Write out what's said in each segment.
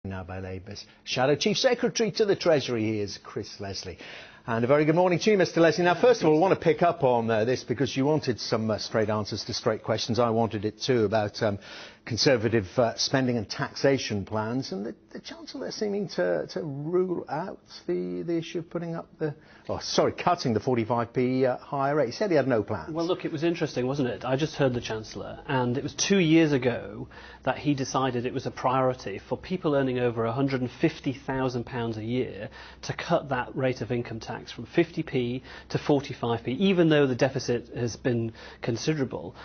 Now by Labour's Shadow Chief Secretary to the Treasury, he is Chris Leslie. And a very good morning to you, Mr Leslie. Now, first of all, I want to pick up on this because you wanted some straight answers to straight questions. I wanted it too about Conservative spending and taxation plans. And the Chancellor seeming to rule out the issue of putting up cutting the 45p higher rate. He said he had no plans. Well, look, it was interesting, wasn't it? I just heard the Chancellor, and it was 2 years ago that he decided it was a priority for people earning over £150,000 a year to cut that rate of income tax from 50p to 45p, even though the deficit has been considerable.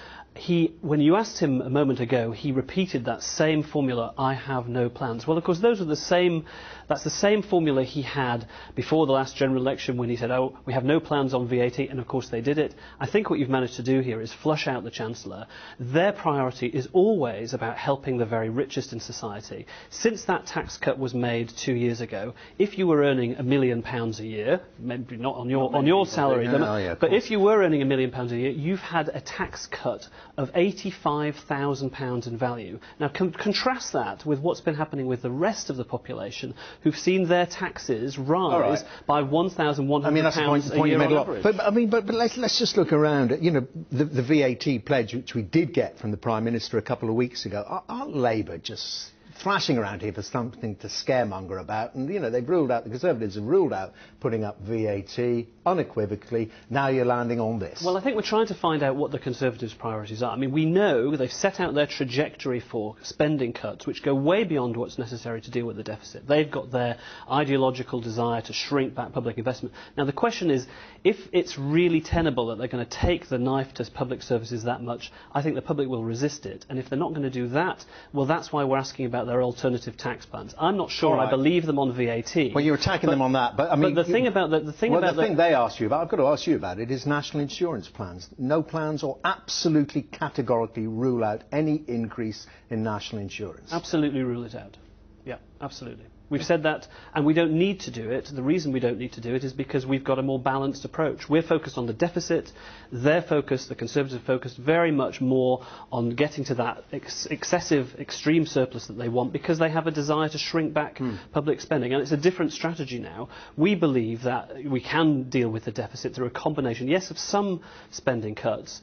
When you asked him a moment ago, he repeated that same formula, I have no plans. Well, of course, that's the same formula he had before the last general election when he said, oh, we have no plans on VAT, and of course they did it. I think what you've managed to do here is flush out the Chancellor. Their priority is always about helping the very richest in society. Since that tax cut was made 2 years ago, if you were earning £1 million a year, maybe not on your salary, but if you were earning £1 million a year, you've had a tax cut of £85,000 in value. Now contrast that with what's been happening with the rest of the population who've seen their taxes rise by £1,100 that's the point a you year made on average. But let's just look around. You know, the VAT pledge which we did get from the Prime Minister a couple of weeks ago. Aren't Labour just thrashing around here for something to scaremonger about? And, you know, the Conservatives have ruled out putting up VAT unequivocally. Now you're landing on this. Well, I think we're trying to find out what the Conservatives' priorities are. I mean, we know they've set out their trajectory for spending cuts, which go way beyond what's necessary to deal with the deficit. They've got their ideological desire to shrink back public investment. Now, the question is, if it's really tenable that they're going to take the knife to public services that much, I think the public will resist it. And if they're not going to do that, well, that's why we're asking about their alternative tax plans. I'm not sure I believe them on VAT. Well, you're attacking them on that, but I mean, the thing they asked you about, I've got to ask you about it, is national insurance plans. No plans, or absolutely categorically rule out any increase in national insurance. Absolutely rule it out. Yeah, absolutely. We've said that, and we don't need to do it. The reason we don't need to do it is because we've got a more balanced approach. We're focused on the deficit. They're focused, the Conservatives are focused very much more on getting to that excessive, extreme surplus that they want because they have a desire to shrink back public spending. And it's a different strategy now. We believe that we can deal with the deficit through a combination, yes, of some spending cuts,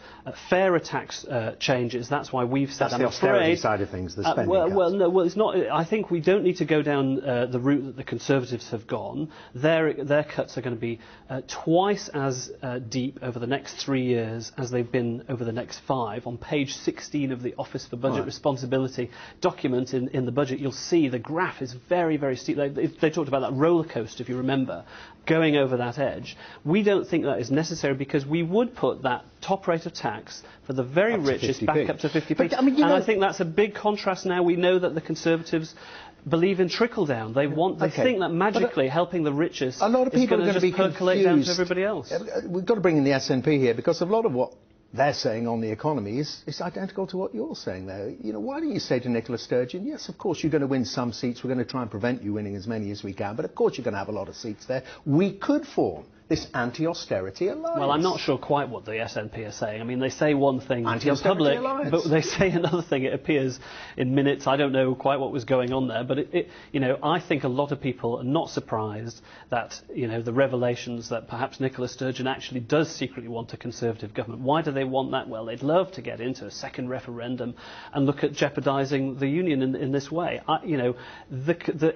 fairer tax changes. That's why we've said, that's the austerity side of things, the spending cuts. Well, it's not. I think we don't need to go down the route that the Conservatives have gone. Their cuts are going to be twice as deep over the next 3 years as they've been over the next 5. On page 16 of the Office for Budget Responsibility document in the budget, you'll see the graph is very, very steep. They talked about that roller coaster, if you remember, going over that edge. We don't think that is necessary because we would put that top rate of tax for the very richest back up to 50p. But, I mean, I think that's a big contrast now. We know that the Conservatives believe in trickle down. They think that magically helping the richest a lot of people are going to be percolate down to everybody else. We've got to bring in the SNP here because a lot of what they're saying on the economy is identical to what you're saying there. You know, why don't you say to Nicola Sturgeon, yes, of course you're going to win some seats, we're going to try and prevent you winning as many as we can, but of course you're going to have a lot of seats there. We could form this anti-austerity alliance. Well, I'm not sure quite what the SNP are saying. I mean, they say one thing in public, but they say another thing. It appears in minutes. I don't know quite what was going on there, but I think a lot of people are not surprised that, the revelations that perhaps Nicola Sturgeon actually does secretly want a Conservative government. Why do they want that? Well, they'd love to get into a second referendum and look at jeopardising the union in this way. The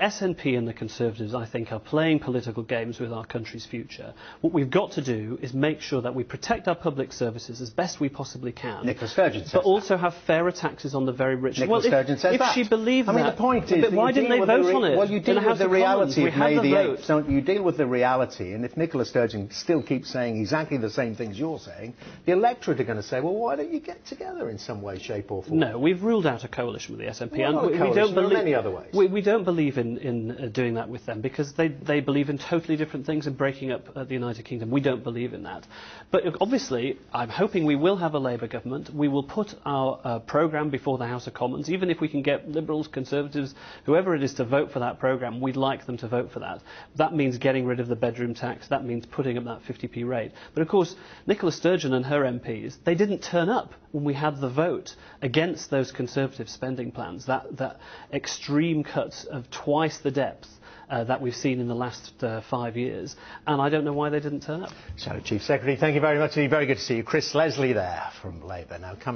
SNP and the Conservatives, I think, are playing political games with our country's future. What we've got to do is make sure that we protect our public services as best we possibly can. Nicola Sturgeon says but also have fairer taxes on the very rich. Nicola Sturgeon says that. If she believed that... I mean, the point is... But why didn't they vote on it? Well, you deal with the reality of May the 8th, don't you? You deal with the reality, and if Nicola Sturgeon still keeps saying exactly the same things you're saying, the electorate are going to say, well, why don't you get together in some way, shape or form? No, we've ruled out a coalition with the SNP. Well, and we don't believe... many other ways. We don't believe in doing that with them because they believe in totally different things and breaking up the the United Kingdom. We don't believe in that. But obviously, I'm hoping we will have a Labour government. We will put our programme before the House of Commons. Even if we can get Liberals, Conservatives, whoever it is to vote for that programme, we'd like them to vote for that. That means getting rid of the bedroom tax. That means putting up that 50p rate. But of course, Nicola Sturgeon and her MPs, they didn't turn up when we had the vote against those Conservative spending plans, that extreme cuts of twice the depth that we've seen in the last 5 years, and I don't know why they didn't turn up. Shadow Chief Secretary, thank you very much. Very good to see you. Chris Leslie there from Labour. Now,